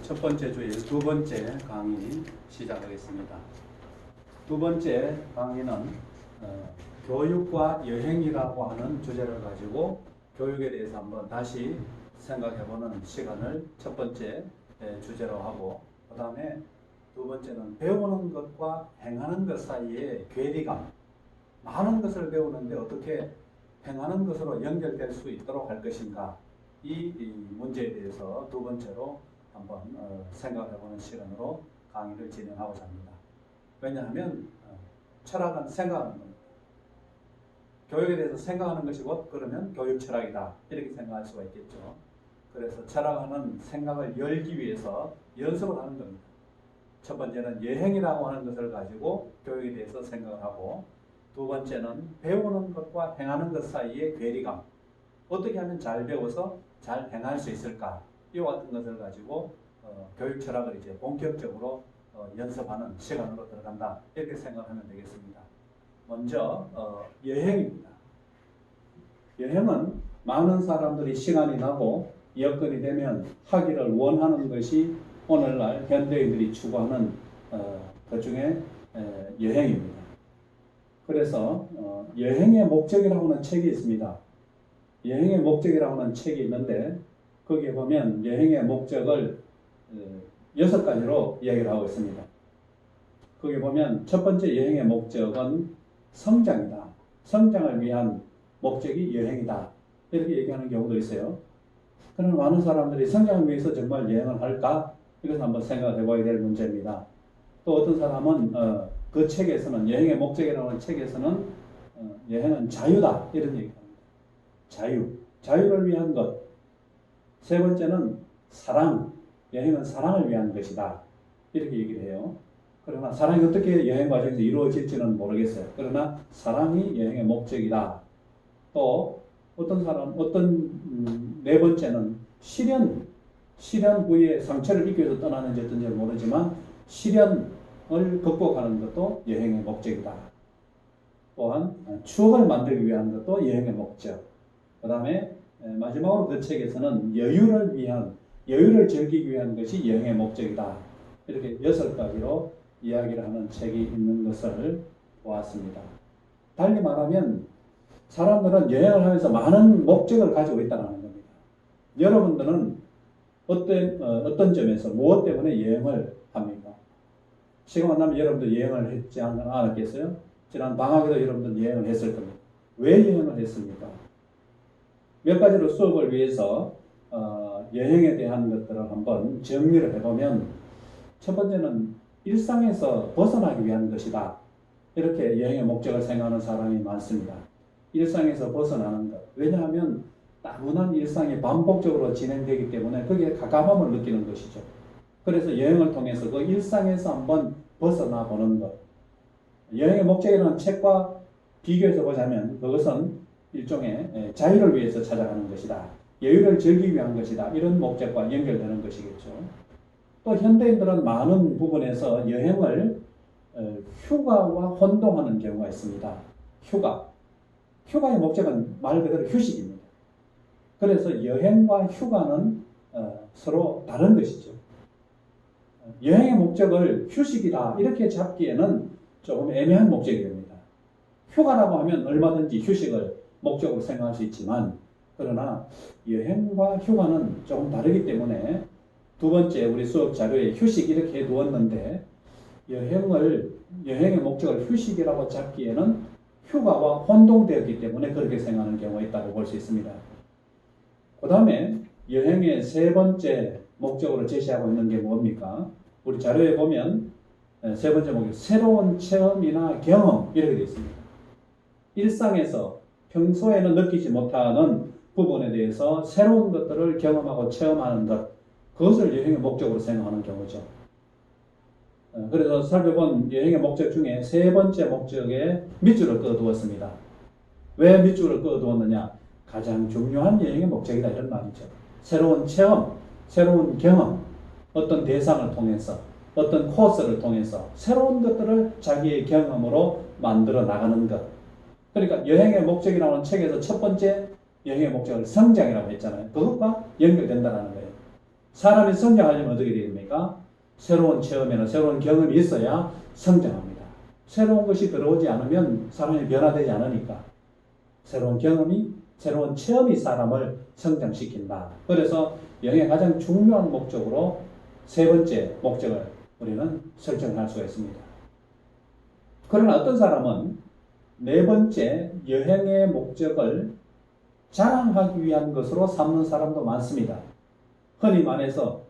첫 번째 주일 두 번째 강의 시작하겠습니다. 두 번째 강의는 교육과 여행이라고 하는 주제를 가지고 교육에 대해서 한번 다시 생각해보는 시간을 첫 번째 주제로 하고, 그 다음에 두 번째는 배우는 것과 행하는 것 사이의 괴리감, 많은 것을 배우는데 어떻게 행하는 것으로 연결될 수 있도록 할 것인가, 이 문제에 대해서 두 번째로 한번 생각해보는 시간으로 강의를 진행하고자 합니다. 왜냐하면 철학은 생각하는 겁니다. 교육에 대해서 생각하는 것이 곧 그러면 교육 철학이다, 이렇게 생각할 수가 있겠죠. 그래서 철학하는 생각을 열기 위해서 연습을 하는 겁니다. 첫 번째는 여행이라고 하는 것을 가지고 교육에 대해서 생각을 하고, 두 번째는 배우는 것과 행하는 것 사이의 괴리감, 어떻게 하면 잘 배워서 잘 행할 수 있을까, 이와 같은 것을 가지고 교육 철학을 이제 본격적으로 연습하는 시간으로 들어간다, 이렇게 생각하면 되겠습니다. 먼저 여행입니다. 여행은 많은 사람들이 시간이 나고 여건이 되면 하기를 원하는 것이 오늘날 현대인들이 추구하는 그 중에 여행입니다. 그래서 여행의 목적이라고 하는 책이 있습니다. 여행의 목적이라고 하는 책이 있는데, 거기에 보면 여행의 목적을 6가지로 이야기를 하고 있습니다. 거기 보면 첫 번째 여행의 목적은 성장이다. 성장을 위한 목적이 여행이다, 이렇게 얘기하는 경우도 있어요. 그러나 많은 사람들이 성장을 위해서 정말 여행을 할까? 이것을 한번 생각해 봐야 될 문제입니다. 또 어떤 사람은 그 책에서는, 여행의 목적이라는 책에서는 여행은 자유다, 이런 얘기합니다. 자유를 위한 것. 세 번째는 사랑, 여행은 사랑을 위한 것이다, 이렇게 얘기를 해요. 그러나 사랑이 어떻게 여행 과정에서 이루어질지는 모르겠어요. 그러나 사랑이 여행의 목적이다. 또 네 번째는 시련 후에 상처를 입기 위해서 떠나는지 어떤지 모르지만 시련을 극복하는 것도 여행의 목적이다. 또한 추억을 만들기 위한 것도 여행의 목적. 그 다음에 마지막으로 그 책에서는 여유를 즐기기 위한 것이 여행의 목적이다, 이렇게 6가지로 이야기를 하는 책이 있는 것을 보았습니다. 달리 말하면 사람들은 여행을 하면서 많은 목적을 가지고 있다는 겁니다. 여러분들은 어떤 점에서 무엇 때문에 여행을 합니까? 시간 만나면 여러분들 여행을 했지 않았겠어요? 지난 방학에도 여러분들 여행을 했을 겁니다. 왜 여행을 했습니까? 몇 가지로 수업을 위해서 여행에 대한 것들을 한번 정리를 해보면, 첫 번째는 일상에서 벗어나기 위한 것이다, 이렇게 여행의 목적을 생각하는 사람이 많습니다. 일상에서 벗어나는 것. 왜냐하면 따분한 일상이 반복적으로 진행되기 때문에 거기에 가감함을 느끼는 것이죠. 그래서 여행을 통해서 그 일상에서 한번 벗어나 보는 것. 여행의 목적이라는 책과 비교해서 보자면 그것은 일종의 자유를 위해서 찾아가는 것이다, 여유를 즐기기 위한 것이다, 이런 목적과 연결되는 것이겠죠. 또 현대인들은 많은 부분에서 여행을 휴가와 혼동하는 경우가 있습니다. 휴가의 목적은 말 그대로 휴식입니다. 그래서 여행과 휴가는 서로 다른 것이죠. 여행의 목적을 휴식이다, 이렇게 잡기에는 조금 애매한 목적이 됩니다. 휴가라고 하면 얼마든지 휴식을 목적으로 생각할 수 있지만, 그러나 여행과 휴가는 조금 다르기 때문에 두 번째 우리 수업 자료에 휴식 이렇게 해두었는데, 여행의 목적을 휴식이라고 잡기에는 휴가와 혼동되었기 때문에 그렇게 생각하는 경우가 있다고 볼 수 있습니다. 그 다음에 여행의 세 번째 목적으로 제시하고 있는 게 뭡니까? 우리 자료에 보면 세 번째 목적, 새로운 체험이나 경험, 이렇게 되어 있습니다. 일상에서 평소에는 느끼지 못하는 부분에 대해서 새로운 것들을 경험하고 체험하는 것, 그것을 여행의 목적으로 생각하는 경우죠. 그래서 살펴본 여행의 목적 중에 세 번째 목적에 밑줄을 그어두었습니다. 왜 밑줄을 그어두었느냐? 가장 중요한 여행의 목적이다, 이런 말이죠. 새로운 체험, 새로운 경험, 어떤 대상을 통해서, 어떤 코스를 통해서 새로운 것들을 자기의 경험으로 만들어 나가는 것. 그러니까 여행의 목적이라는 책에서 첫 번째 여행의 목적을 성장이라고 했잖아요. 그것과 연결된다는 거예요. 사람이 성장하려면 어떻게 됩니까? 새로운 체험이나 새로운 경험이 있어야 성장합니다. 새로운 것이 들어오지 않으면 사람이 변화되지 않으니까 새로운 경험이, 새로운 체험이 사람을 성장시킨다. 그래서 여행의 가장 중요한 목적으로 세 번째 목적을 우리는 설정할 수가 있습니다. 그러나 어떤 사람은 네 번째 여행의 목적을 자랑하기 위한 것으로 삼는 사람도 많습니다. 흔히 말해서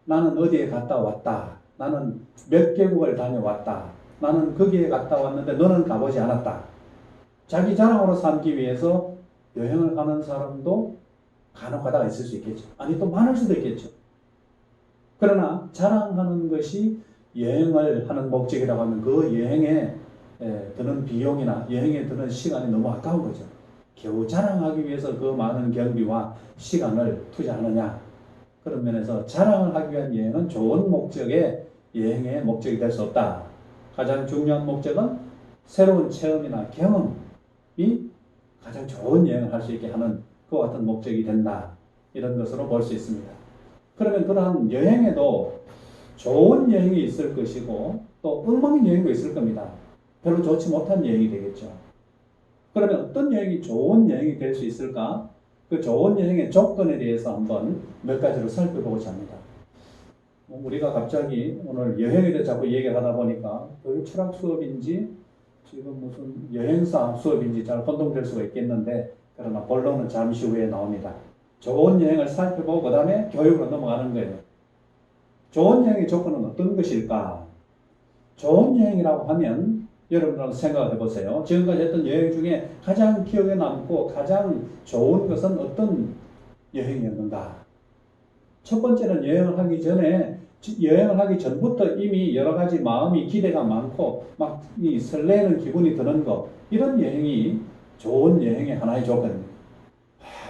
나는 어디에 갔다 왔다. 나는 몇 개국을 다녀왔다. 나는 거기에 갔다 왔는데 너는 가보지 않았다. 자기 자랑으로 삼기 위해서 여행을 가는 사람도 간혹 가다가 있을 수 있겠죠. 아니 또 많을 수도 있겠죠. 그러나 자랑하는 것이 여행을 하는 목적이라고 하면 그 여행에 드는 비용이나 여행에 드는 시간이 너무 아까운 거죠. 겨우 자랑하기 위해서 그 많은 경비와 시간을 투자하느냐. 그런 면에서 자랑을 하기 위한 여행은 좋은 목적의 여행의 목적이 될 수 없다. 가장 중요한 목적은 새로운 체험이나 경험이 가장 좋은 여행을 할 수 있게 하는 그와 같은 목적이 된다. 이런 것으로 볼 수 있습니다. 그러면 그러한 여행에도 좋은 여행이 있을 것이고 또 엉망인 여행도 있을 겁니다. 별로 좋지 못한 여행이 되겠죠. 그러면 어떤 여행이 좋은 여행이 될 수 있을까? 그 좋은 여행의 조건에 대해서 한번 몇 가지로 살펴보고자 합니다. 우리가 갑자기 오늘 여행에 대해 자꾸 얘기를 하다 보니까 교육 철학 수업인지 지금 무슨 여행사 수업인지 잘 혼동될 수가 있겠는데 그러나 본론은 잠시 후에 나옵니다. 좋은 여행을 살펴보고 그 다음에 교육으로 넘어가는 거예요. 좋은 여행의 조건은 어떤 것일까? 좋은 여행이라고 하면 여러분들 생각해 보세요. 지금까지 했던 여행 중에 가장 기억에 남고 가장 좋은 것은 어떤 여행이었는가? 첫 번째는 여행을 하기 전부터 이미 여러 가지 마음이 기대가 많고 막 이 설레는 기분이 드는 것, 이런 여행이 좋은 여행의 하나의 조건입니다.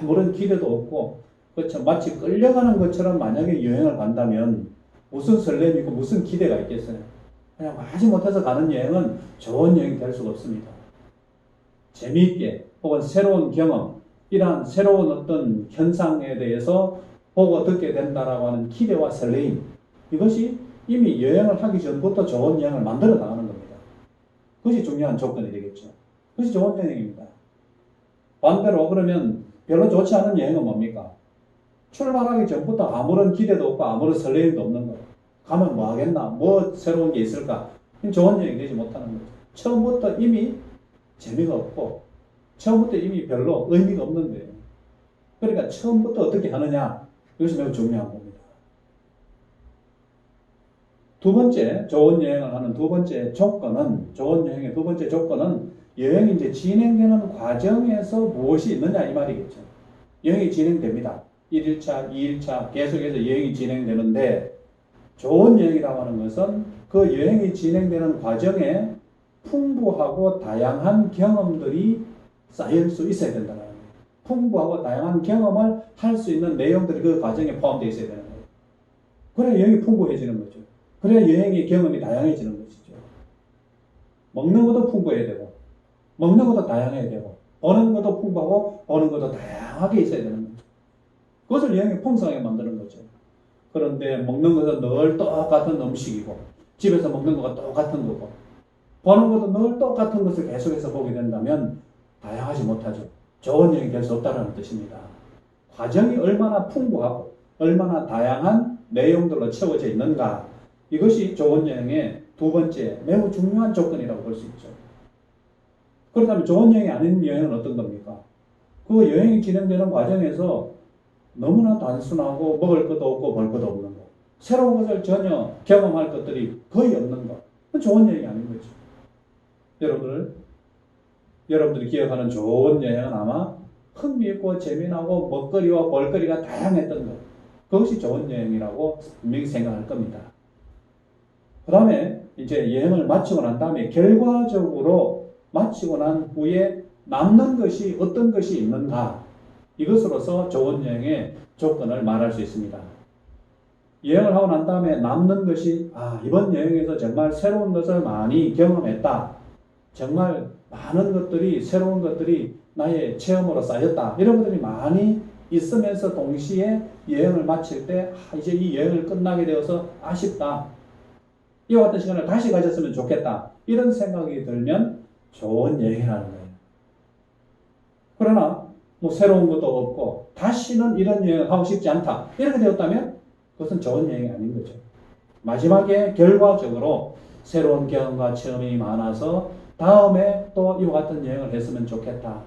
아무런 기대도 없고 그렇죠. 마치 끌려가는 것처럼 만약에 여행을 간다면 무슨 설렘이 있고 무슨 기대가 있겠어요? 그냥 하지 못해서 가는 여행은 좋은 여행이 될 수가 없습니다. 재미있게 혹은 새로운 경험, 이러한 새로운 어떤 현상에 대해서 보고 듣게 된다라고 하는 기대와 설레임, 이것이 이미 여행을 하기 전부터 좋은 여행을 만들어 나가는 겁니다. 그것이 중요한 조건이 되겠죠. 그것이 좋은 여행입니다. 반대로 그러면 별로 좋지 않은 여행은 뭡니까? 출발하기 전부터 아무런 기대도 없고 아무런 설레임도 없는 거예요. 가면 뭐 하겠나? 뭐 새로운 게 있을까? 좋은 여행이 되지 못하는 거죠. 처음부터 이미 재미가 없고 처음부터 이미 별로 의미가 없는 거예요. 그러니까 처음부터 어떻게 하느냐? 이것이 매우 중요한 겁니다. 두 번째, 좋은 여행을 하는 두 번째 조건은, 좋은 여행의 두 번째 조건은 여행이 이제 진행되는 과정에서 무엇이 있느냐 이 말이겠죠. 여행이 진행됩니다. 1일차, 2일차 계속해서 여행이 진행되는데 좋은 여행이라고 하는 것은 그 여행이 진행되는 과정에 풍부하고 다양한 경험들이 쌓일 수 있어야 된다는 거예요. 풍부하고 다양한 경험을 할 수 있는 내용들이 그 과정에 포함되어 있어야 되는 거예요. 그래야 여행이 풍부해지는 거죠. 그래야 여행의 경험이 다양해지는 것이죠. 먹는 것도 풍부해야 되고 먹는 것도 다양해야 되고 보는 것도 풍부하고 보는 것도 다양하게 있어야 되는 거죠. 그것을 여행이 풍성하게 만드는 거죠. 그런데 먹는 것은 늘 똑같은 음식이고 집에서 먹는 것과 똑같은 거고 보는 것도 늘 똑같은 것을 계속해서 보게 된다면 다양하지 못하죠. 좋은 여행이 될 수 없다는 뜻입니다. 과정이 얼마나 풍부하고 얼마나 다양한 내용들로 채워져 있는가, 이것이 좋은 여행의 두 번째 매우 중요한 조건이라고 볼 수 있죠. 그렇다면 좋은 여행이 아닌 여행은 어떤 겁니까? 그 여행이 진행되는 과정에서 너무나 단순하고 먹을 것도 없고 볼 것도 없는 것, 새로운 것을 전혀 경험할 것들이 거의 없는 것, 그건 좋은 여행이 아닌 거죠. 여러분들이 기억하는 좋은 여행은 아마 흥미있고 재미나고 먹거리와 볼거리가 다양했던 것, 그것이 좋은 여행이라고 분명히 생각할 겁니다. 그 다음에 이제 여행을 마치고 난 다음에 결과적으로 마치고 난 후에 남는 것이 어떤 것이 있는가, 이것으로서 좋은 여행의 조건을 말할 수 있습니다. 여행을 하고 난 다음에 남는 것이 이번 여행에서 정말 새로운 것을 많이 경험했다. 정말 많은 것들이 새로운 것들이 나의 체험으로 쌓였다. 이런 것들이 많이 있으면서 동시에 여행을 마칠 때 이제 이 여행을 끝나게 되어서 아쉽다. 이와 같은 시간을 다시 가졌으면 좋겠다. 이런 생각이 들면 좋은 여행이라는 거예요. 그러나 뭐 새로운 것도 없고 다시는 이런 여행을 하고 싶지 않다. 이렇게 되었다면 그것은 좋은 여행이 아닌 거죠. 마지막에 결과적으로 새로운 경험과 체험이 많아서 다음에 또 이와 같은 여행을 했으면 좋겠다.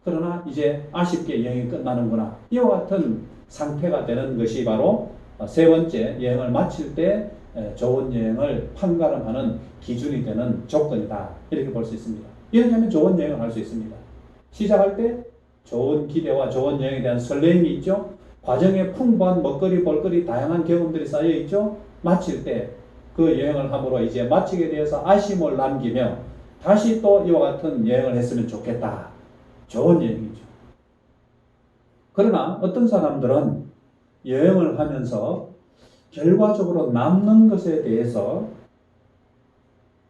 그러나 이제 아쉽게 여행이 끝나는구나. 이와 같은 상태가 되는 것이 바로 세 번째 여행을 마칠 때 좋은 여행을 판가름하는 기준이 되는 조건이다. 이렇게 볼 수 있습니다. 이렇게 하면 좋은 여행을 할 수 있습니다. 시작할 때 좋은 기대와 좋은 여행에 대한 설렘이 있죠. 과정에 풍부한 먹거리, 볼거리, 다양한 경험들이 쌓여 있죠. 마칠 때 그 여행을 함으로 이제 마치게 되어서 아쉬움을 남기며 다시 또 이와 같은 여행을 했으면 좋겠다. 좋은 여행이죠. 그러나 어떤 사람들은 여행을 하면서 결과적으로 남는 것에 대해서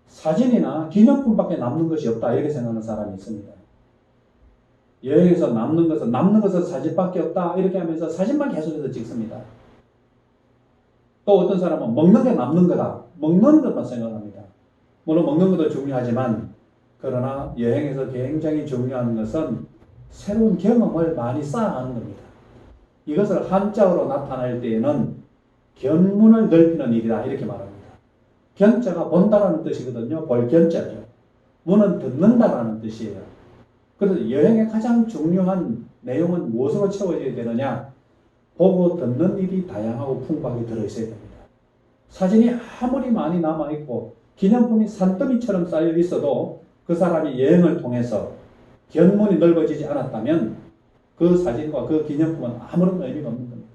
사진이나 기념품밖에 남는 것이 없다. 이렇게 생각하는 사람이 있습니다. 여행에서 남는 것은 사진밖에 없다. 이렇게 하면서 사진만 계속해서 찍습니다. 또 어떤 사람은 먹는 게 남는 거다. 먹는 것만 생각합니다. 물론 먹는 것도 중요하지만 그러나 여행에서 굉장히 중요한 것은 새로운 경험을 많이 쌓아가는 겁니다. 이것을 한자어로 나타낼 때에는 견문을 넓히는 일이다. 이렇게 말합니다. 견자가 본다라는 뜻이거든요. 볼 견자죠. 문은 듣는다라는 뜻이에요. 그래서 여행의 가장 중요한 내용은 무엇으로 채워져야 되느냐? 보고 듣는 일이 다양하고 풍부하게 들어있어야 됩니다. 사진이 아무리 많이 남아있고 기념품이 산더미처럼 쌓여 있어도 그 사람이 여행을 통해서 견문이 넓어지지 않았다면 그 사진과 그 기념품은 아무런 의미가 없는 겁니다.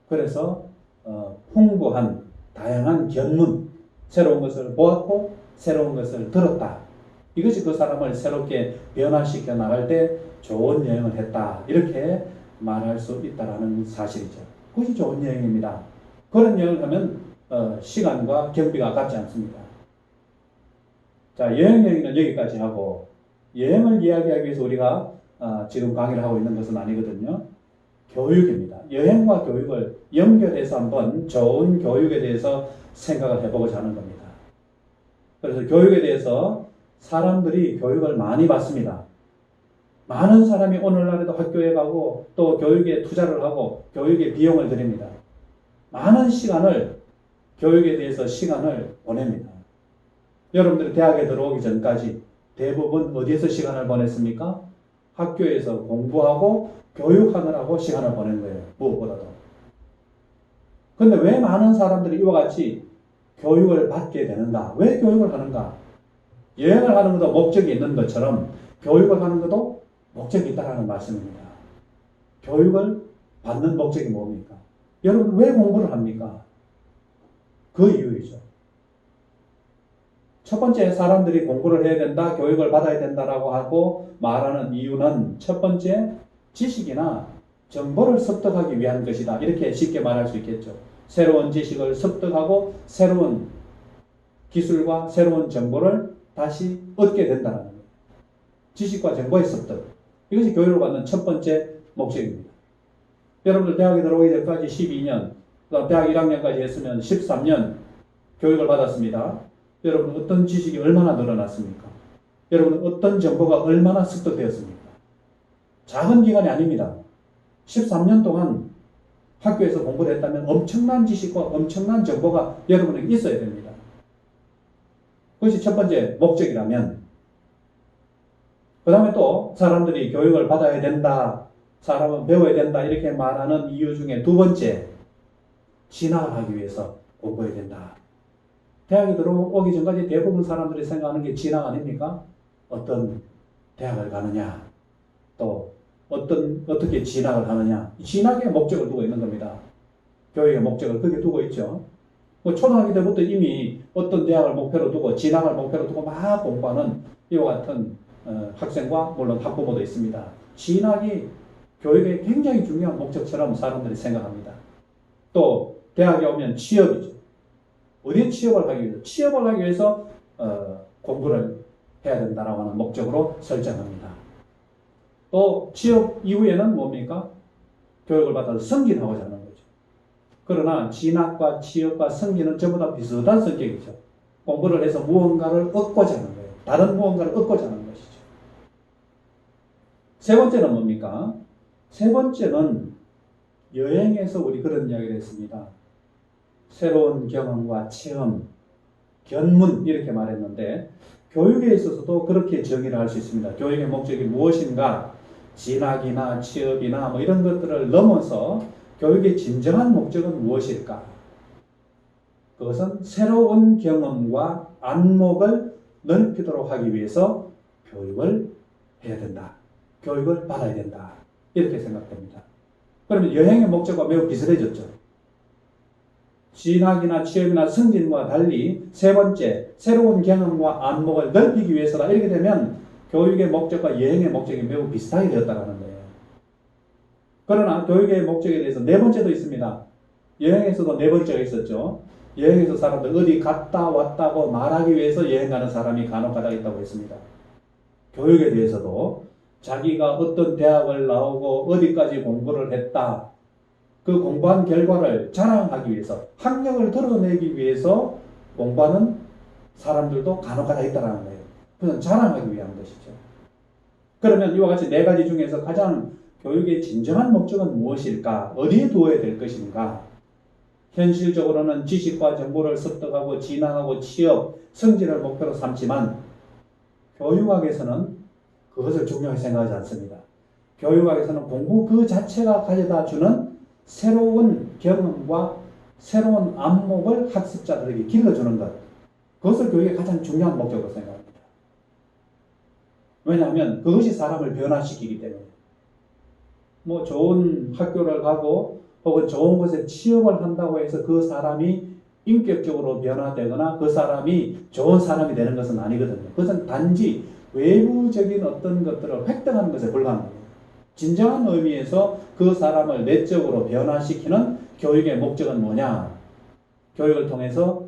그래서 풍부한 다양한 견문, 새로운 것을 보았고 새로운 것을 들었다. 이것이 그 사람을 새롭게 변화시켜 나갈 때 좋은 여행을 했다. 이렇게 말할 수 있다는 사실이죠. 그것이 좋은 여행입니다. 그런 여행을 하면 시간과 경비가 아깝지 않습니다. 자, 여행 얘기는 여기까지 하고 여행을 이야기하기 위해서 우리가 지금 강의를 하고 있는 것은 아니거든요. 교육입니다. 여행과 교육을 연결해서 한번 좋은 교육에 대해서 생각을 해보고자 하는 겁니다. 그래서 교육에 대해서 사람들이 교육을 많이 받습니다. 많은 사람이 오늘날에도 학교에 가고 또 교육에 투자를 하고 교육에 비용을 들입니다. 많은 시간을 교육에 대해서 시간을 보냅니다. 여러분들이 대학에 들어오기 전까지 대부분 어디에서 시간을 보냈습니까? 학교에서 공부하고 교육하느라고 시간을 보낸 거예요. 무엇보다도. 근데 왜 많은 사람들이 이와 같이 교육을 받게 되는가? 왜 교육을 하는가? 여행을 하는 것도 목적이 있는 것처럼 교육을 하는 것도 목적이 있다는 말씀입니다. 교육을 받는 목적이 뭡니까? 여러분 왜 공부를 합니까? 그 이유이죠. 첫 번째 사람들이 공부를 해야 된다, 교육을 받아야 된다라고 하고 말하는 이유는 첫 번째 지식이나 정보를 습득하기 위한 것이다. 이렇게 쉽게 말할 수 있겠죠. 새로운 지식을 습득하고 새로운 기술과 새로운 정보를 다시 얻게 된다는 거예요. 지식과 정보의 습득. 이것이 교육을 받는 첫 번째 목적입니다. 여러분들 대학에 들어오기 전까지 12년, 그다음 대학 1학년까지 했으면 13년 교육을 받았습니다. 여러분 어떤 지식이 얼마나 늘어났습니까? 여러분 어떤 정보가 얼마나 습득되었습니까? 작은 기간이 아닙니다. 13년 동안 학교에서 공부를 했다면 엄청난 지식과 엄청난 정보가 여러분에게 있어야 됩니다. 그것이 첫 번째 목적이라면 그 다음에 또 사람들이 교육을 받아야 된다, 사람은 배워야 된다 이렇게 말하는 이유 중에 두 번째, 진학을 하기 위해서 공부해야 된다. 대학에 들어오기 전까지 대부분 사람들이 생각하는 게 진학 아닙니까? 어떤 대학을 가느냐, 또 어떻게 진학을 하느냐. 진학의 목적을 두고 있는 겁니다. 교육의 목적을 그렇게 두고 있죠. 뭐 초등학교 때부터 이미 어떤 대학을 목표로 두고 진학을 목표로 두고 막 공부하는 이와 같은 학생과 물론 학부모도 있습니다. 진학이 교육의 굉장히 중요한 목적처럼 사람들이 생각합니다. 또 대학에 오면 취업이죠. 어디에 취업을 하기 위해서? 취업을 하기 위해서 공부를 해야 된다라고 하는 목적으로 설정합니다. 또 취업 이후에는 뭡니까? 교육을 받아서 승진하고자 하는 거죠. 그러나 진학과 취업과 승진은 전부 다 비슷한 성격이죠. 공부를 해서 무언가를 얻고자 하는 거예요. 다른 무언가를 얻고자 하는 것이죠. 세 번째는 뭡니까? 세 번째는 여행에서 우리 그런 이야기를 했습니다. 새로운 경험과 체험, 견문 이렇게 말했는데 교육에 있어서도 그렇게 정의를 할 수 있습니다. 교육의 목적이 무엇인가? 진학이나 취업이나 뭐 이런 것들을 넘어서 교육의 진정한 목적은 무엇일까? 그것은 새로운 경험과 안목을 넓히도록 하기 위해서 교육을 해야 된다. 교육을 받아야 된다. 이렇게 생각됩니다. 그러면 여행의 목적과 매우 비슷해졌죠. 진학이나 취업이나 승진과 달리 세 번째, 새로운 경험과 안목을 넓히기 위해서다. 이렇게 되면 교육의 목적과 여행의 목적이 매우 비슷하게 되었다는 거예요. 그러나 교육의 목적에 대해서 네 번째도 있습니다. 여행에서도 네 번째가 있었죠. 여행에서 사람들 어디 갔다 왔다고 말하기 위해서 여행 가는 사람이 간혹 가다 있다고 했습니다. 교육에 대해서도 자기가 어떤 대학을 나오고 어디까지 공부를 했다. 그 공부한 결과를 자랑하기 위해서, 학력을 드러내기 위해서 공부하는 사람들도 간혹 가다 있다는 거예요. 그건 자랑하기 위한 것이죠. 그러면 이와 같이 네 가지 중에서 가장 교육의 진정한 목적은 무엇일까? 어디에 두어야 될 것인가? 현실적으로는 지식과 정보를 습득하고 진학하고 취업, 승진을 목표로 삼지만 교육학에서는 그것을 중요하게 생각하지 않습니다. 교육학에서는 공부 그 자체가 가져다 주는 새로운 경험과 새로운 안목을 학습자들에게 길러주는 것, 그것을 교육의 가장 중요한 목적으로 생각합니다. 왜냐하면 그것이 사람을 변화시키기 때문에. 뭐 좋은 학교를 가고 혹은 좋은 곳에 취업을 한다고 해서 그 사람이 인격적으로 변화되거나 그 사람이 좋은 사람이 되는 것은 아니거든요. 그것은 단지 외부적인 어떤 것들을 획득하는 것에 불과합니다. 진정한 의미에서 그 사람을 내적으로 변화시키는 교육의 목적은 뭐냐? 교육을 통해서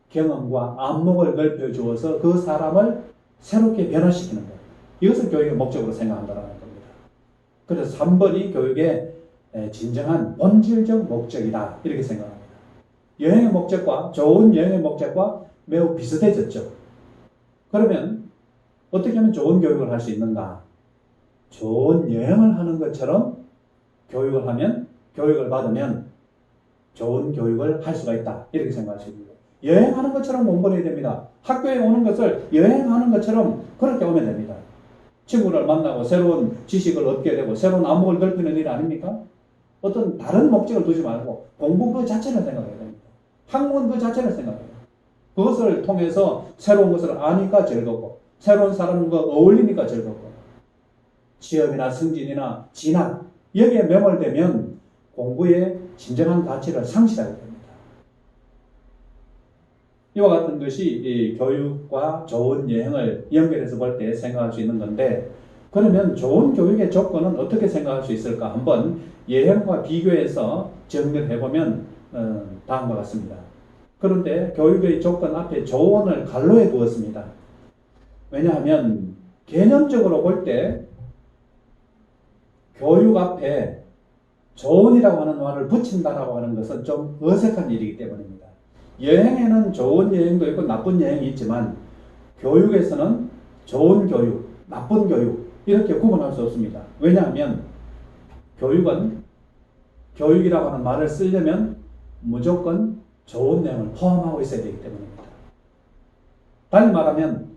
경험과 안목을 넓혀 주어서 그 사람을 새롭게 변화시키는 것. 이것을 교육의 목적으로 생각한다는 겁니다. 그래서 3번이 교육의 진정한 본질적 목적이다. 이렇게 생각합니다. 여행의 목적과 좋은 여행의 목적과 매우 비슷해졌죠. 그러면 어떻게 하면 좋은 교육을 할 수 있는가? 좋은 여행을 하는 것처럼 교육을 하면, 교육을 받으면 좋은 교육을 할 수가 있다. 이렇게 생각하십니다. 여행하는 것처럼 공부를 해야 됩니다. 학교에 오는 것을 여행하는 것처럼 그렇게 오면 됩니다. 친구를 만나고 새로운 지식을 얻게 되고 새로운 안목을 넓히는 일 아닙니까? 어떤 다른 목적을 두지 말고 공부 그 자체를 생각해야 됩니다. 학문 그 자체를 생각해요. 그것을 통해서 새로운 것을 아니까 즐겁고 새로운 사람과 어울리니까 즐겁고 취업이나 승진이나 진학 여기에 매몰되면 공부의 진정한 가치를 상실하게 됩니다. 이와 같은 것이 이 교육과 좋은 여행을 연결해서 볼 때 생각할 수 있는 건데, 그러면 좋은 교육의 조건은 어떻게 생각할 수 있을까? 한번 여행과 비교해서 정리를 해보면 다음과 같습니다. 그런데 교육의 조건 앞에 조언을 갈로해 두었습니다. 왜냐하면 개념적으로 볼 때 교육 앞에 조언이라고 하는 말을 붙인다라고 하는 것은 좀 어색한 일이기 때문입니다. 여행에는 좋은 여행도 있고 나쁜 여행이 있지만 교육에서는 좋은 교육, 나쁜 교육 이렇게 구분할 수 없습니다. 왜냐하면 교육은 교육이라고 하는 말을 쓰려면 무조건 좋은 내용을 포함하고 있어야 되기 때문입니다. 달리 말하면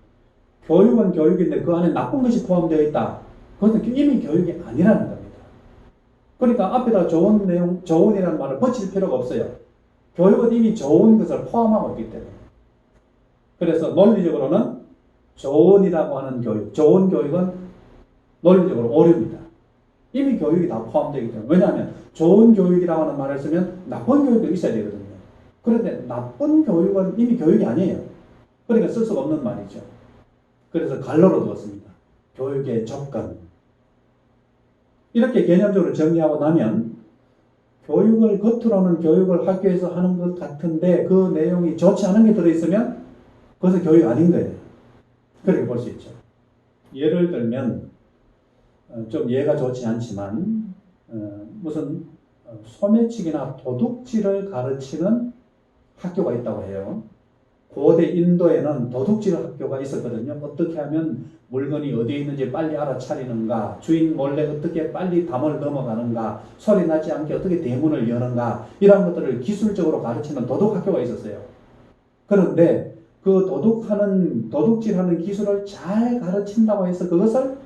교육은 교육인데 그 안에 나쁜 것이 포함되어 있다. 그것은 이미 교육이 아니라는 겁니다. 그러니까 앞에다 좋은 내용, 좋은이라는 말을 붙일 필요가 없어요. 교육은 이미 좋은 것을 포함하고 있기 때문에. 그래서 논리적으로는 좋은이라고 하는 교육, 좋은 교육은 논리적으로 오류입니다. 이미 교육이 다 포함되어 있기 때문에. 왜냐하면 좋은 교육이라고 하는 말을 쓰면 나쁜 교육도 있어야 되거든요. 그런데 나쁜 교육은 이미 교육이 아니에요. 그러니까 쓸 수가 없는 말이죠. 그래서 갈로로 두었습니다. 교육의 조건. 이렇게 개념적으로 정리하고 나면 교육을 겉으로는 교육을 학교에서 하는 것 같은데 그 내용이 좋지 않은 게 들어있으면 그것은 교육이 아닌 거예요. 그렇게 볼 수 있죠. 예를 들면 좀 예가 좋지 않지만 무슨 소매치기나 도둑질을 가르치는 학교가 있다고 해요. 고대 인도에는 도둑질 학교가 있었거든요. 어떻게 하면 물건이 어디에 있는지 빨리 알아차리는가, 주인 몰래 어떻게 빨리 담을 넘어가는가, 소리 나지 않게 어떻게 대문을 여는가, 이런 것들을 기술적으로 가르치는 도둑 학교가 있었어요. 그런데 그 도둑질하는 기술을 잘 가르친다고 해서 그것을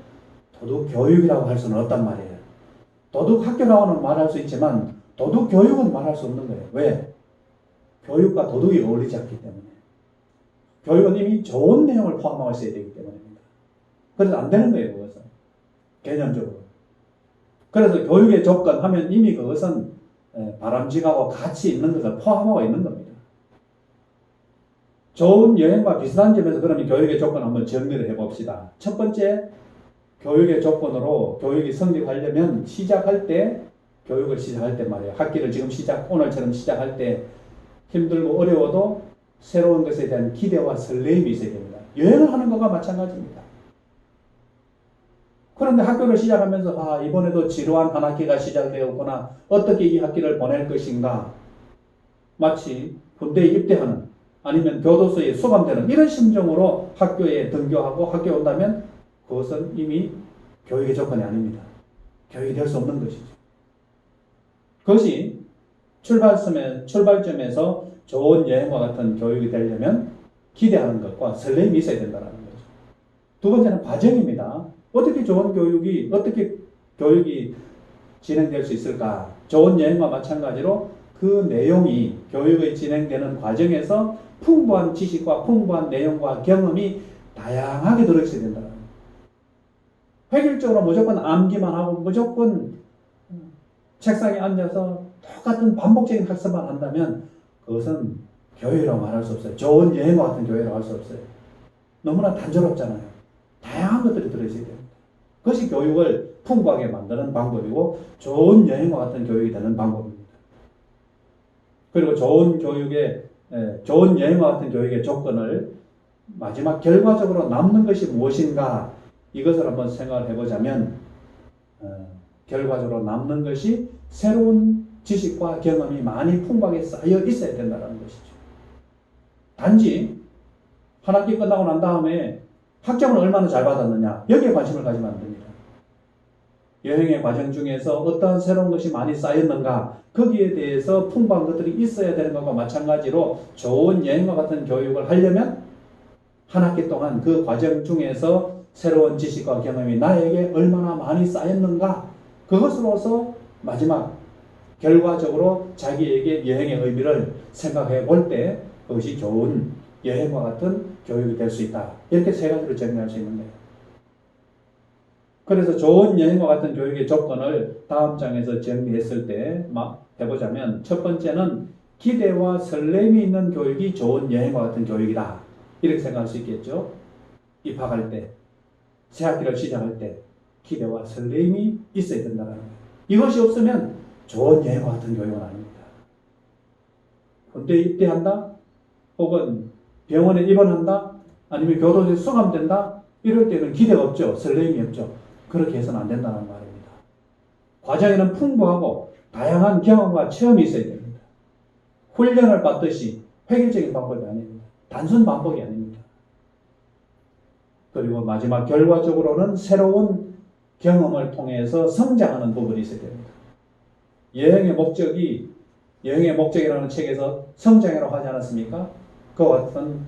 도둑 교육이라고 할 수는 없단 말이에요. 도둑 학교라고는 말할 수 있지만 도둑 교육은 말할 수 없는 거예요. 왜? 교육과 도둑이 어울리지 않기 때문에. 교육은 이미 좋은 내용을 포함하고 있어야 되기 때문입니다. 그래서 안 되는 거예요, 그것은. 개념적으로. 그래서 교육의 조건 하면 이미 그것은 바람직하고 가치 있는 것을 포함하고 있는 겁니다. 좋은 여행과 비슷한 점에서 그러면 교육의 조건 한번 정리를 해봅시다. 첫 번째, 교육의 조건으로 교육이 성립하려면 교육을 시작할 때 말이에요. 학기를 지금 오늘처럼 시작할 때 힘들고 어려워도 새로운 것에 대한 기대와 설레임이 있어야 됩니다. 여행을 하는 것과 마찬가지입니다. 그런데 학교를 시작하면서 이번에도 지루한 한 학기가 시작되었구나. 어떻게 이 학기를 보낼 것인가. 마치 군대에 입대하는 아니면 교도소에 수감되는 이런 심정으로 학교에 등교하고 학교에 온다면 그것은 이미 교육의 조건이 아닙니다. 교육이 될 수 없는 것이죠. 그것이 출발점에서 좋은 여행과 같은 교육이 되려면 기대하는 것과 설렘이 있어야 된다는 거죠. 두 번째는 과정입니다. 어떻게 교육이 진행될 수 있을까? 좋은 여행과 마찬가지로 그 내용이 교육이 진행되는 과정에서 풍부한 지식과 풍부한 내용과 경험이 다양하게 들어있어야 된다는 거예요. 획일적으로 무조건 암기만 하고 무조건 책상에 앉아서 똑같은 반복적인 학습만 한다면 그것은 교육이라고 말할 수 없어요. 좋은 여행과 같은 교육이라고 할 수 없어요. 너무나 단조롭잖아요. 다양한 것들이 들어있어야 됩니다. 그것이 교육을 풍부하게 만드는 방법이고 좋은 여행과 같은 교육이 되는 방법입니다. 그리고 좋은 여행과 같은 교육의 조건을 마지막 결과적으로 남는 것이 무엇인가 이것을 한번 생각을 해보자면 결과적으로 남는 것이 새로운 지식과 경험이 많이 풍부하게 쌓여 있어야 된다는 것이죠. 단지 한 학기 끝나고 난 다음에 학점을 얼마나 잘 받았느냐 여기에 관심을 가지면 안 됩니다. 여행의 과정 중에서 어떠한 새로운 것이 많이 쌓였는가 거기에 대해서 풍부한 것들이 있어야 되는 것과 마찬가지로 좋은 여행과 같은 교육을 하려면 한 학기 동안 그 과정 중에서 새로운 지식과 경험이 나에게 얼마나 많이 쌓였는가 그것으로서 마지막 결과적으로 자기에게 여행의 의미를 생각해 볼 때 그것이 좋은 여행과 같은 교육이 될 수 있다. 이렇게 세 가지로 정리할 수 있는 거예요. 그래서 좋은 여행과 같은 교육의 조건을 다음 장에서 정리했을 때 해보자면 첫 번째는 기대와 설렘이 있는 교육이 좋은 여행과 같은 교육이다. 이렇게 생각할 수 있겠죠. 입학할 때, 새 학기를 시작할 때 기대와 설렘이 있어야 된다는 거예요. 이것이 없으면 좋은 여행과 같은 교육은 아닙니다. 군대에 입대한다? 혹은 병원에 입원한다? 아니면 교도소에 수감된다? 이럴 때는 기대가 없죠. 설렘이 없죠. 그렇게 해서는 안 된다는 말입니다. 과정에는 풍부하고 다양한 경험과 체험이 있어야 됩니다. 훈련을 받듯이 획일적인 방법이 아닙니다. 단순 반복이 아닙니다. 그리고 마지막 결과적으로는 새로운 경험을 통해서 성장하는 부분이 있어야 됩니다. 여행의 목적이라는 책에서 성장이라고 하지 않았습니까? 그와 같은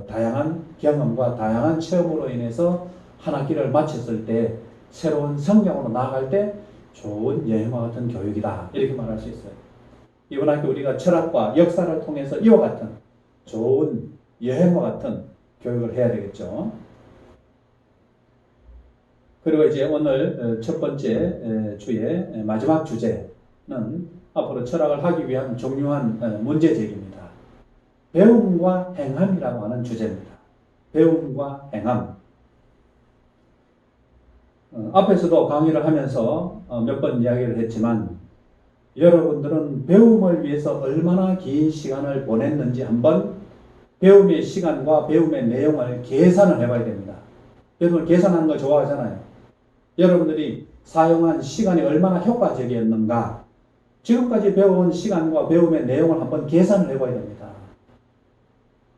다양한 경험과 다양한 체험으로 인해서 한 학기를 마쳤을 때 새로운 성장으로 나아갈 때 좋은 여행과 같은 교육이다. 이렇게 말할 수 있어요. 이번 학기 우리가 철학과 역사를 통해서 이와 같은 좋은 여행과 같은 교육을 해야 되겠죠. 그리고 이제 오늘 첫 번째 주의 마지막 주제는 앞으로 철학을 하기 위한 중요한 문제제기입니다. 배움과 행함이라고 하는 주제입니다. 배움과 행함. 앞에서도 강의를 하면서 몇 번 이야기를 했지만 여러분들은 배움을 위해서 얼마나 긴 시간을 보냈는지 한번 배움의 시간과 배움의 내용을 계산을 해봐야 됩니다. 여러분 계산하는 거 좋아하잖아요. 여러분들이 사용한 시간이 얼마나 효과적이었는가, 지금까지 배워온 시간과 배움의 내용을 한번 계산을 해봐야 됩니다.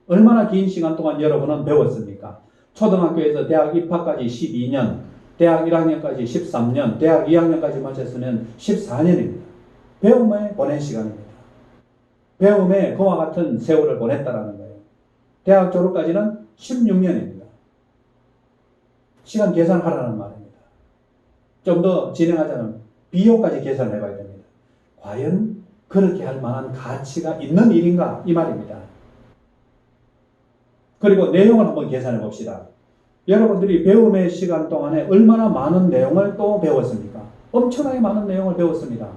얼마나 긴 시간 동안 여러분은 배웠습니까? 초등학교에서 대학 입학까지 12년, 대학 1학년까지 13년, 대학 2학년까지 마쳤으면 14년입니다. 배움에 보낸 시간입니다. 배움에 그와 같은 세월을 보냈다라는 거예요. 대학 졸업까지는 16년입니다. 시간 계산하라는 말입니다. 좀 더 진행하자면 비용까지 계산을 해봐야 됩니다. 과연 그렇게 할 만한 가치가 있는 일인가? 이 말입니다. 그리고 내용을 한번 계산해 봅시다. 여러분들이 배움의 시간 동안에 얼마나 많은 내용을 또 배웠습니까? 엄청나게 많은 내용을 배웠습니다.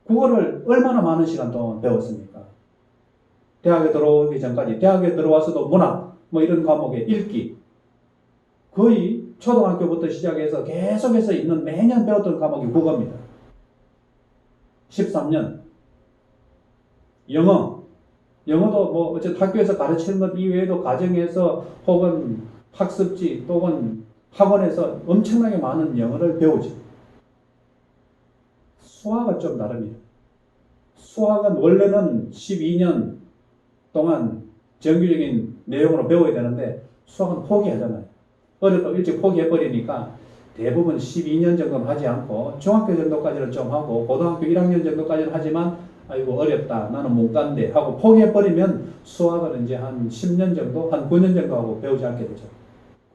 국어를 얼마나 많은 시간 동안 배웠습니까? 대학에 들어오기 전까지, 대학에 들어와서도 문학, 이런 과목에 읽기, 거의 초등학교부터 시작해서 계속해서 있는 매년 배웠던 과목이 국어입니다. 13년. 영어도 어쨌든 학교에서 가르치는 것 이외에도 가정에서 혹은 학습지 또는 학원에서 엄청나게 많은 영어를 배우죠. 수학은 좀 다릅니다. 수학은 원래는 12년 동안 정규적인 내용으로 배워야 되는데 수학은 포기하잖아요. 어렸다고 일찍 포기해버리니까 대부분 12년 정도는 하지 않고 중학교 정도까지는 좀 하고 고등학교 1학년 정도까지는 하지만 아이고 어렵다 나는 못 간대 하고 포기해버리면 수학을 이제 한 10년 정도 한 9년 정도 하고 배우지 않게 되죠.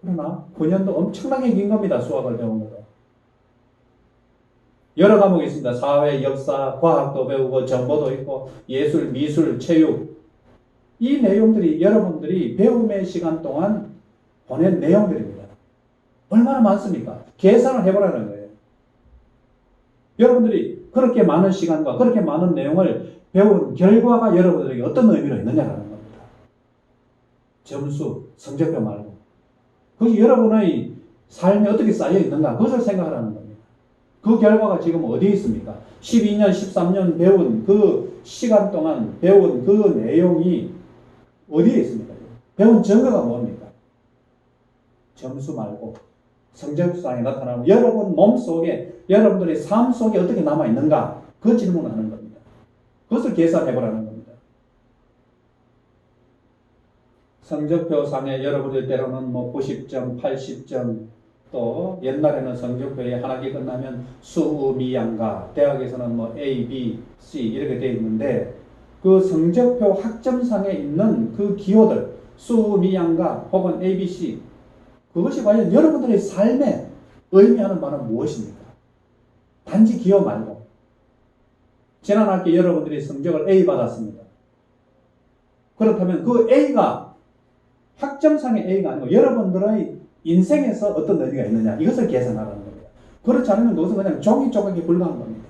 그러나 9년도 엄청나게 긴 겁니다. 수학을 배운 거도. 여러 과목이 있습니다. 사회, 역사, 과학도 배우고 정보도 있고 예술, 미술, 체육, 이 내용들이 여러분들이 배움의 시간 동안 보낸 내용들입니다. 얼마나 많습니까? 계산을 해보라는 거예요. 여러분들이 그렇게 많은 시간과 그렇게 많은 내용을 배운 결과가 여러분들에게 어떤 의미가 있느냐라는 겁니다. 점수, 성적표 말고. 그것이 여러분의 삶에 어떻게 쌓여 있는가, 그것을 생각하라는 겁니다. 그 결과가 지금 어디에 있습니까? 12년, 13년 배운 그 시간 동안 배운 그 내용이 어디에 있습니까? 배운 증거가 뭡니까? 점수 말고 성적상에 나타나고 여러분 몸속에 여러분들의 삶 속에 어떻게 남아있는가, 그 질문을 하는 겁니다. 그것을 계산해보라는 겁니다. 성적표상에 여러분들 때로는 90점, 80점, 또 옛날에는 성적표에 한 학기 끝나면 수미양가, 대학에서는 A, B, C 이렇게 되어 있는데 그 성적표 학점상에 있는 그 기호들, 수미양가 혹은 A, B, C, 그것이 과연 여러분들의 삶에 의미하는 바는 무엇입니까? 단지 기호 말고. 지난 학기 여러분들이 성적을 A 받았습니다. 그렇다면 그 A가 학점상의 A가 아니고 여러분들의 인생에서 어떤 의미가 있느냐, 이것을 계산하라는 겁니다. 그렇지 않으면 그것은 그냥 종이 조각에 불과한 겁니다.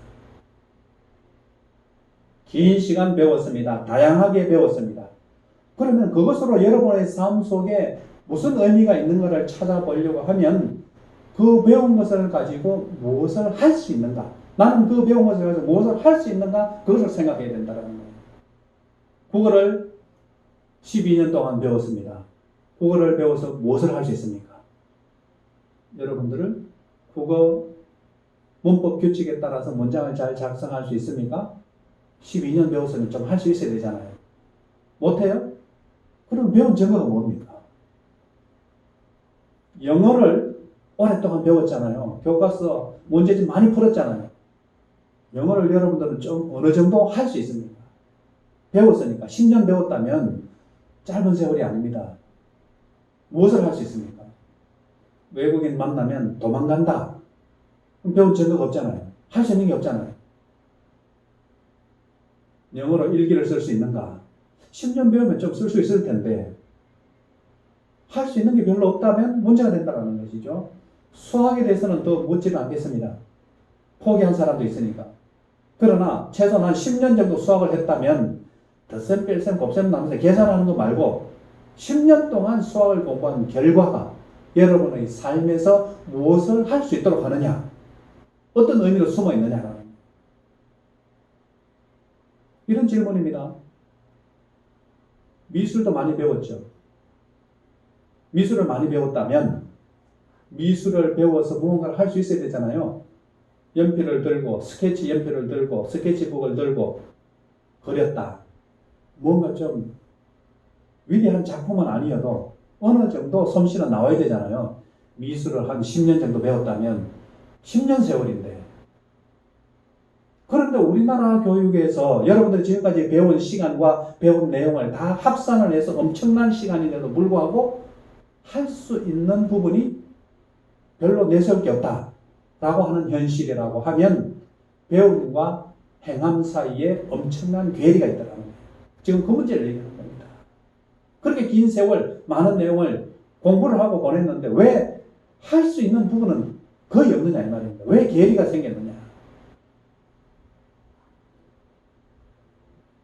긴 시간 배웠습니다. 다양하게 배웠습니다. 그러면 그것으로 여러분의 삶 속에 무슨 의미가 있는가를 찾아보려고 하면 그 배운 것을 가지고 무엇을 할 수 있는가, 나는 그 배운 것을 가지고 무엇을 할 수 있는가, 그것을 생각해야 된다는 거예요. 국어를 12년 동안 배웠습니다. 국어를 배워서 무엇을 할 수 있습니까? 여러분들은 국어 문법 규칙에 따라서 문장을 잘 작성할 수 있습니까? 12년 배웠으면 좀 할 수 있어야 되잖아요. 못해요? 그럼 배운 증거가 뭡니까? 영어를 오랫동안 배웠잖아요. 교과서 문제집 많이 풀었잖아요. 영어를 여러분들은 좀 어느 정도 할 수 있습니까? 배웠으니까. 10년 배웠다면 짧은 세월이 아닙니다. 무엇을 할 수 있습니까? 외국인 만나면 도망간다. 그럼 배운 증거가 없잖아요. 할 수 있는 게 없잖아요. 영어로 일기를 쓸 수 있는가? 10년 배우면 좀 쓸 수 있을 텐데 할 수 있는 게 별로 없다면 문제가 된다는 것이죠. 수학에 대해서는 더 묻지는 않겠습니다. 포기한 사람도 있으니까. 그러나 최소한 한 10년 정도 수학을 했다면 덧셈, 뺄셈, 곱셈 나누면서 계산하는 거 말고 10년 동안 수학을 공부한 결과가 여러분의 삶에서 무엇을 할 수 있도록 하느냐, 어떤 의미로 숨어 있느냐라는 이런 질문입니다. 미술도 많이 배웠죠. 미술을 많이 배웠다면 미술을 배워서 무언가를 할 수 있어야 되잖아요. 연필을 들고 스케치 연필을 들고 스케치북을 들고 그렸다. 뭔가 좀 위대한 작품은 아니어도 어느 정도 솜씨는 나와야 되잖아요. 미술을 한 10년 정도 배웠다면 10년 세월인데. 그런데 우리나라 교육에서 여러분들이 지금까지 배운 시간과 배운 내용을 다 합산을 해서 엄청난 시간인데도 불구하고 할 수 있는 부분이 별로 내세울 게 없다라고 하는 현실이라고 하면 배움과 행함 사이에 엄청난 괴리가 있다는 거예요. 지금 그 문제를 얘기하는 겁니다. 그렇게 긴 세월 많은 내용을 공부를 하고 보냈는데 왜 할 수 있는 부분은 거의 없느냐 이 말입니다. 왜 괴리가 생겼느냐.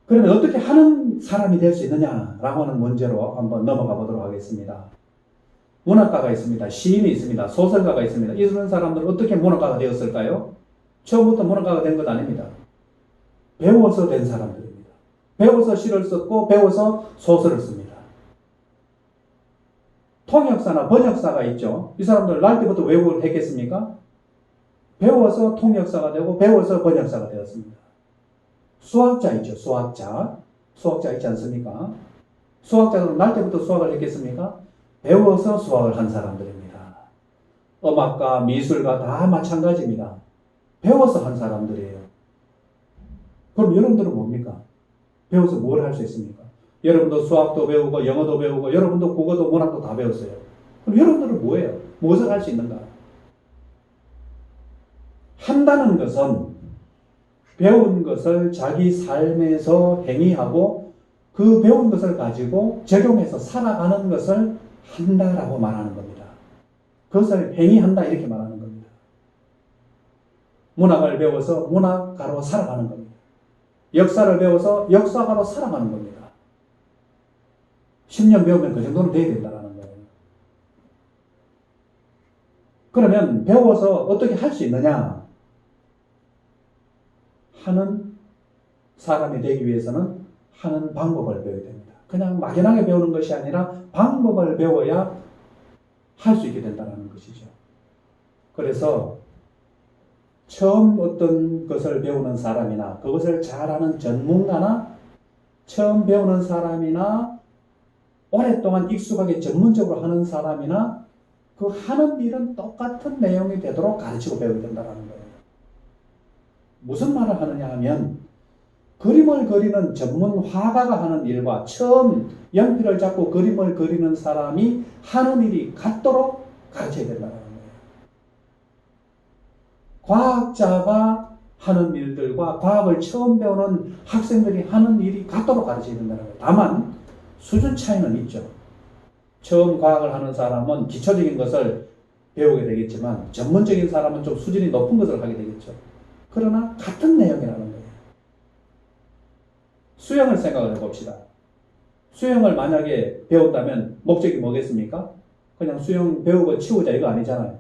그러면 어떻게 하는 사람이 될 수 있느냐라고 하는 문제로 한번 넘어가 보도록 하겠습니다. 문학가가 있습니다. 시인이 있습니다. 소설가가 있습니다. 이런 사람들은 어떻게 문학가가 되었을까요? 처음부터 문학가가 된 것 아닙니다. 배워서 된 사람들입니다. 배워서 시를 썼고 배워서 소설을 씁니다. 통역사나 번역사가 있죠. 이 사람들 날 때부터 외국어를 했겠습니까? 배워서 통역사가 되고 배워서 번역사가 되었습니다. 수학자 있죠. 수학자 있지 않습니까? 수학자들은 날 때부터 수학을 했겠습니까? 배워서 수학을 한 사람들입니다. 음악가, 미술가 다 마찬가지입니다. 배워서 한 사람들이에요. 그럼 여러분들은 뭡니까? 배워서 뭘 할 수 있습니까? 여러분도 수학도 배우고 영어도 배우고 여러분도 국어도 문학도 다 배웠어요. 그럼 여러분들은 뭐예요? 무엇을 할 수 있는가? 한다는 것은 배운 것을 자기 삶에서 행위하고 그 배운 것을 가지고 적용해서 살아가는 것을 한다라고 말하는 겁니다. 그것을 행위한다 이렇게 말하는 겁니다. 문학을 배워서 문학가로 살아가는 겁니다. 역사를 배워서 역사가로 살아가는 겁니다. 10년 배우면 그 정도는 돼야 된다는 거예요. 그러면 배워서 어떻게 할 수 있느냐 하는 사람이 되기 위해서는 하는 방법을 배워야 됩니다. 그냥 막연하게 배우는 것이 아니라 방법을 배워야 할 수 있게 된다는 것이죠. 그래서 처음 어떤 것을 배우는 사람이나 그것을 잘하는 전문가나 처음 배우는 사람이나 오랫동안 익숙하게 전문적으로 하는 사람이나 그 하는 일은 똑같은 내용이 되도록 가르치고 배워야 된다는 거예요. 무슨 말을 하느냐 하면 그림을 그리는 전문 화가가 하는 일과 처음 연필을 잡고 그림을 그리는 사람이 하는 일이 같도록 가르쳐야 된다는 거예요. 과학자가 하는 일들과 과학을 처음 배우는 학생들이 하는 일이 같도록 가르쳐야 된다는 거예요. 다만 수준 차이는 있죠. 처음 과학을 하는 사람은 기초적인 것을 배우게 되겠지만 전문적인 사람은 좀 수준이 높은 것을 하게 되겠죠. 그러나 같은 내용이라는 거예요. 수영을 생각을 해봅시다. 수영을 만약에 배운다면 목적이 뭐겠습니까? 그냥 수영 배우고 치우자 이거 아니잖아요.